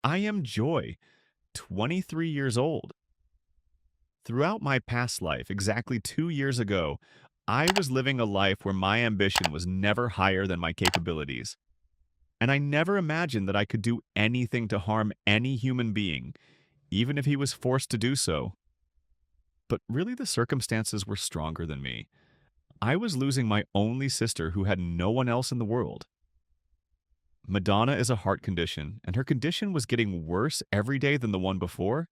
I am Joy, 23 years old. Throughout my past life, exactly 2 years ago, I was living a life where my ambition was never higher than my capabilities. And I never imagined that I could do anything to harm any human being, even if he was forced to do so. But really, the circumstances were stronger than me. I was losing my only sister who had no one else in the world. Madonna is a heart condition, and her condition was getting worse every day than the one before,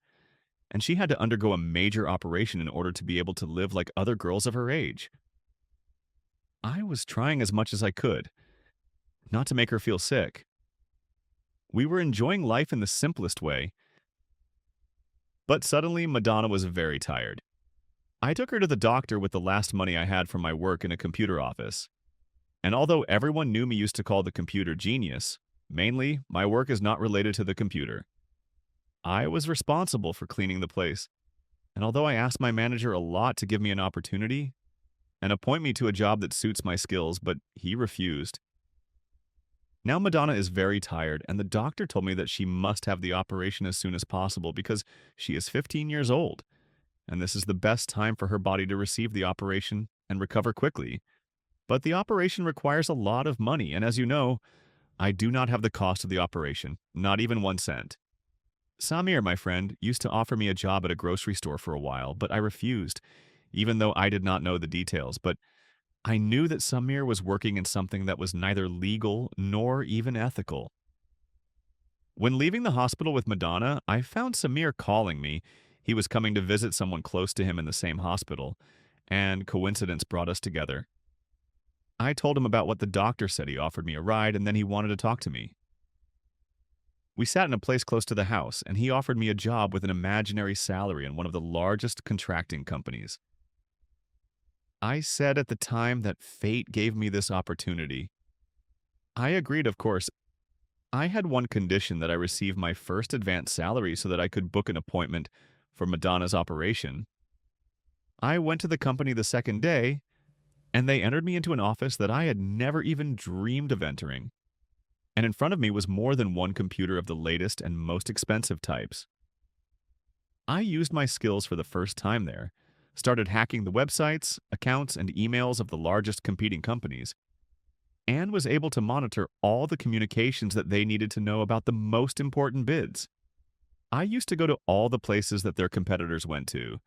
and she had to undergo a major operation in order to be able to live like other girls of her age. I was trying as much as I could, not to make her feel sick. We were enjoying life in the simplest way, but suddenly Madonna was very tired. I took her to the doctor with the last money I had from my work in a computer office. And although everyone knew me used to call the computer genius, mainly my work is not related to the computer. I was responsible for cleaning the place. And although I asked my manager a lot to give me an opportunity and appoint me to a job that suits my skills, but he refused. Now Madonna is very tired, and the doctor told me that she must have the operation as soon as possible because she is 15 years old, and this is the best time for her body to receive the operation and recover quickly. But the operation requires a lot of money, and as you know, I do not have the cost of the operation, not even 1 cent. Samir, my friend, used to offer me a job at a grocery store for a while, but I refused, even though I did not know the details. But I knew that Samir was working in something that was neither legal nor even ethical. When leaving the hospital with Madonna, I found Samir calling me. He was coming to visit someone close to him in the same hospital, and coincidence brought us together. I told him about what the doctor said. He offered me a ride, and then he wanted to talk to me. We sat in a place close to the house, and he offered me a job with an imaginary salary in one of the largest contracting companies. I said at the time that fate gave me this opportunity. I agreed, of course. I had one condition: that I receive my first advance salary so that I could book an appointment for Madonna's operation. I went to the company the second day, and they entered me into an office that I had never even dreamed of entering. And in front of me was more than one computer of the latest and most expensive types. I used my skills for the first time there, started hacking the websites, accounts, and emails of the largest competing companies, and was able to monitor all the communications that they needed to know about the most important bids. I used to go to all the places that their competitors went to,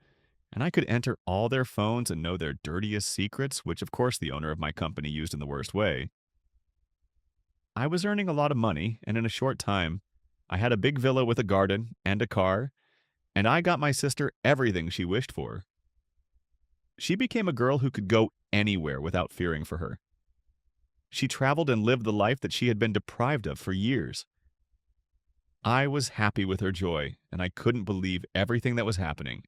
and I could enter all their phones and know their dirtiest secrets, which of course the owner of my company used in the worst way. I was earning a lot of money, and in a short time, I had a big villa with a garden and a car, and I got my sister everything she wished for. She became a girl who could go anywhere without fearing for her. She traveled and lived the life that she had been deprived of for years. I was happy with her joy, and I couldn't believe everything that was happening.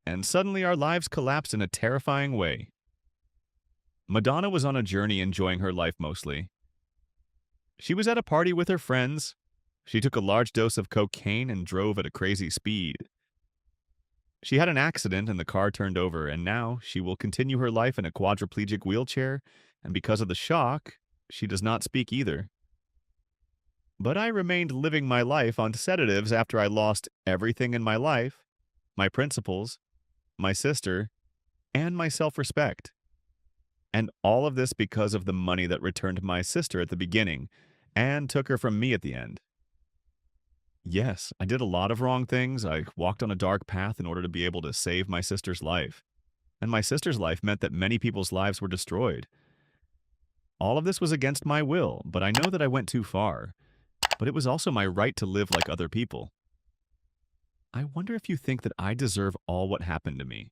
And suddenly our lives collapsed in a terrifying way. Madonna was on a journey enjoying her life mostly. She was at a party with her friends. She took a large dose of cocaine and drove at a crazy speed. She had an accident and the car turned over, and now she will continue her life in a quadriplegic wheelchair, and because of the shock, she does not speak either. But I remained living my life on sedatives after I lost everything in my life: my principles, my sister, and my self-respect. And all of this because of the money that returned my sister at the beginning and took her from me at the end. Yes, I did a lot of wrong things. I walked on a dark path in order to be able to save my sister's life. And my sister's life meant that many people's lives were destroyed. All of this was against my will, but I know that I went too far. But it was also my right to live like other people. I wonder if you think that I deserve all what happened to me.